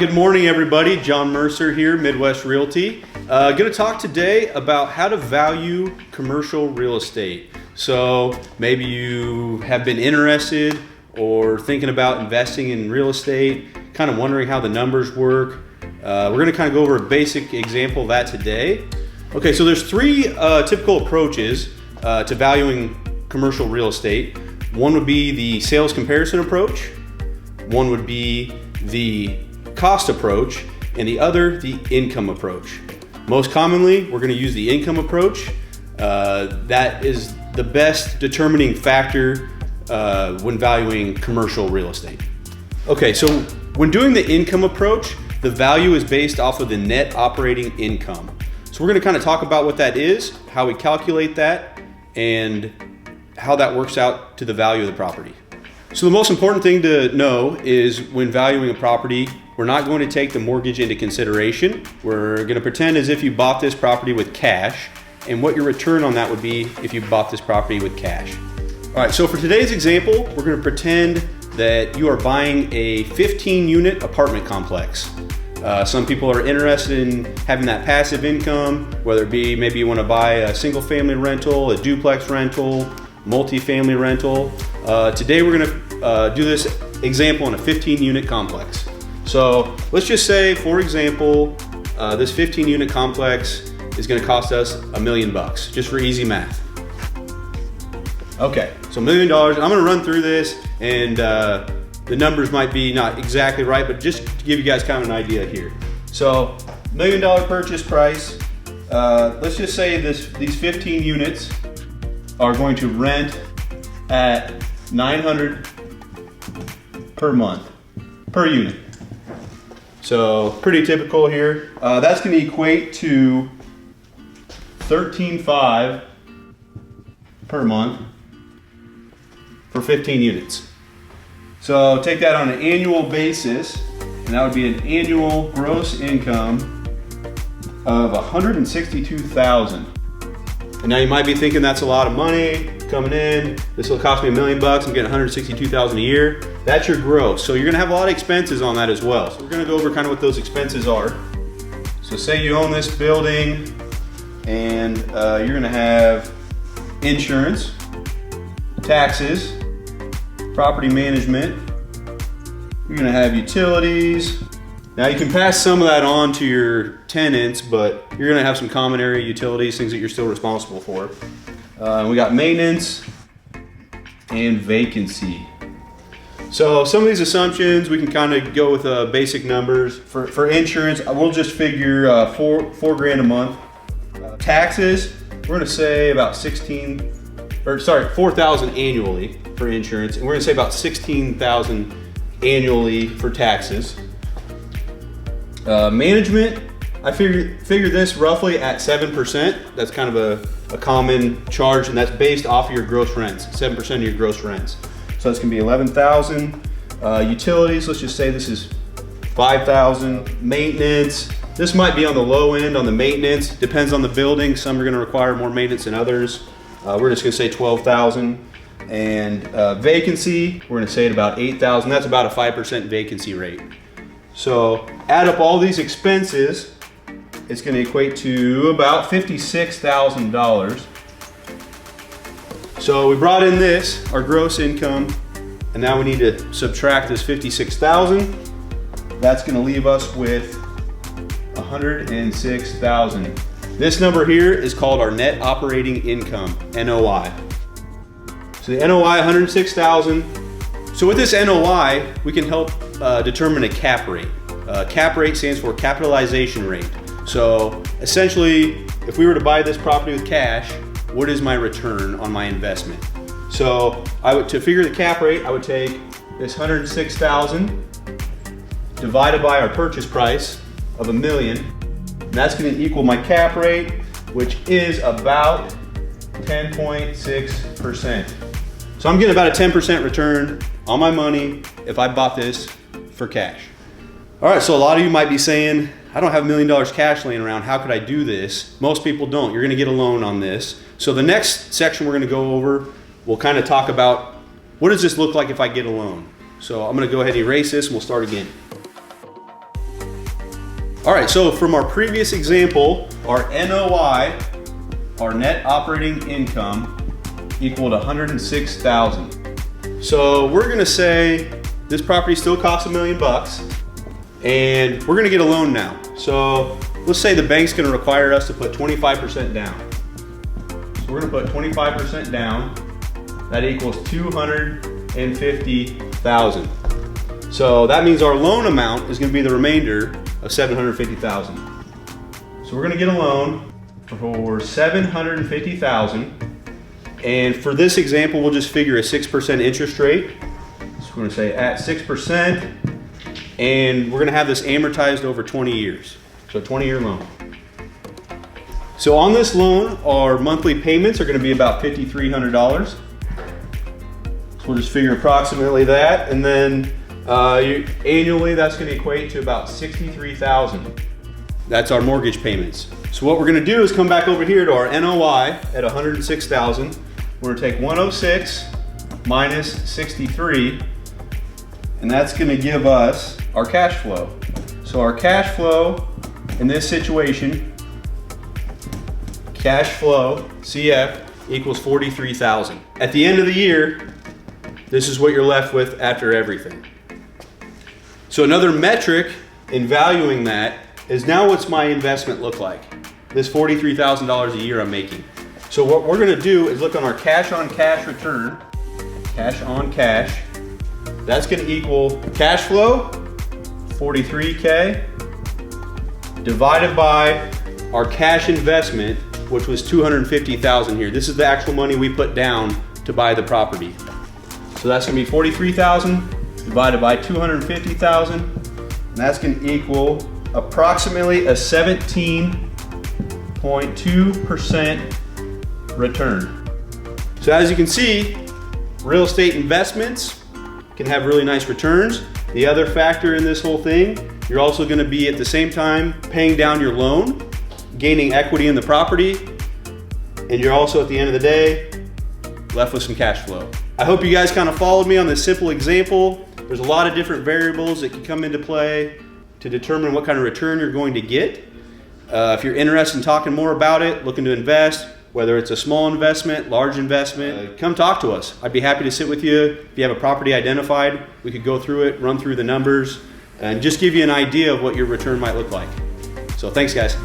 good morning everybody. John Mercer here, Midwest Realty. Going to talk today about how to value commercial real estate. So maybe you have been interested or thinking about investing in real estate, kind of wondering how the numbers work. We're going to kind of go over a basic example of that today. Okay, so there's three typical approaches to valuing commercial real estate. One would be the sales comparison approach. One would be the cost approach, and the other, the income approach. Most commonly, we're going to use the income approach. That is the best determining factor when valuing commercial real estate. Okay, so when doing the income approach, the value is based off of the net operating income. So we're going to kind of talk about what that is, how we calculate that, and how that works out to the value of the property. So the most important thing to know is when valuing a property, we're not going to take the mortgage into consideration. We're going to pretend as if you bought this property with cash and what your return on that would be if you bought this property with cash. All right, so for today's example, we're going to pretend that you are buying a 15-unit apartment complex. Some people are interested in having that passive income, whether it be maybe you want to buy a single-family rental, a duplex rental, multi-family rental. Today we're going to do this example in a 15-unit complex. So let's just say, for example, this 15-unit complex is going to cost us $1 million, just for easy math. Okay, so $1 million. I'm going to run through this, and the numbers might be not exactly right, but just to give you guys kind of an idea here. So $1 million purchase price. Let's just say these 15 units are going to rent at $900 per month, per unit. So pretty typical here. That's going to equate to $13,500 per month for 15 units. So take that on an annual basis, and that would be an annual gross income of $162,000. And now you might be thinking that's a lot of money coming in. This will cost me $1 million. I'm getting $162,000 a year. That's your gross. So you're going to have a lot of expenses on that as well. So we're going to go over kind of what those expenses are. So say you own this building, and you're going to have insurance, taxes, property management. You're going to have utilities. Now you can pass some of that on to your tenants, but you're going to have some common area utilities, things that you're still responsible for. We got maintenance and vacancy. So some of these assumptions, we can kind of go with basic numbers. For insurance, we'll just figure four grand a month. Taxes, we're going to say about $4,000 annually for insurance, and we're going to say about $16,000 annually for taxes. Management, I figure this roughly at 7%. That's kind of a common charge, and that's based off of your gross rents, 7% of your gross rents. So that's gonna be $11,000. Utilities, let's just say this is $5,000. Maintenance, this might be on the low end on the maintenance, depends on the building. Some are gonna require more maintenance than others. We're just gonna say $12,000. And vacancy, we're gonna say at about $8,000. That's about a 5% vacancy rate. So add up all these expenses, it's going to equate to about $56,000. So we brought in this, our gross income, and now we need to subtract this $56,000. That's going to leave us with $106,000. This number here is called our net operating income, NOI. So the NOI, $106,000. So with this NOI, we can help determine a cap rate. Cap rate stands for capitalization rate. So essentially, if we were to buy this property with cash, what is my return on my investment? So to figure the cap rate, I would take this $106,000 divided by our purchase price of $1 million. And that's going to equal my cap rate, which is about 10.6%. So I'm getting about a 10% return on my money if I bought this for cash. All right, so a lot of you might be saying, I don't have $1 million cash laying around, how could I do this? Most people don't. You're gonna get a loan on this. So the next section we're gonna go over, we'll kind of talk about what does this look like if I get a loan. So I'm gonna go ahead and erase this and we'll start again. All right, so from our previous example, our NOI, our net operating income, equaled 106,000. So we're gonna say this property still costs $1 million, and we're gonna get a loan now. So let's say the bank's gonna require us to put 25% down. So we're gonna put 25% down. That equals 250,000. So that means our loan amount is gonna be the remainder of 750,000. So we're gonna get a loan for 750,000. And for this example, we'll just figure a 6% interest rate. So we're gonna say at 6%, and we're gonna have this amortized over 20 years. So a 20-year loan. So on this loan, our monthly payments are gonna be about $5,300. So we'll just figure approximately that, and then annually that's gonna equate to about $63,000. That's our mortgage payments. So what we're gonna do is come back over here to our NOI at 106,000. We're gonna take 106 minus 63, and that's gonna give us our cash flow. So our cash flow in this situation, cash flow, CF, equals 43,000. At the end of the year, this is what you're left with after everything. So another metric in valuing that is now what's my investment look like? This $43,000 a year I'm making. So what we're gonna do is look on our cash on cash return, cash on cash. That's gonna equal cash flow, 43K, divided by our cash investment, which was 250,000 here. This is the actual money we put down to buy the property. So that's gonna be 43,000 divided by 250,000, and that's gonna equal approximately a 17.2% return. So as you can see, real estate investments can have really nice returns. The other factor in this whole thing, you're also gonna be at the same time paying down your loan, gaining equity in the property, and you're also at the end of the day left with some cash flow. I hope you guys kind of followed me on this simple example. There's a lot of different variables that can come into play to determine what kind of return you're going to get. If you're interested in talking more about it, looking to invest, whether it's a small investment, large investment, come talk to us. I'd be happy to sit with you. If you have a property identified, we could go through it, run through the numbers, and just give you an idea of what your return might look like. So thanks, guys.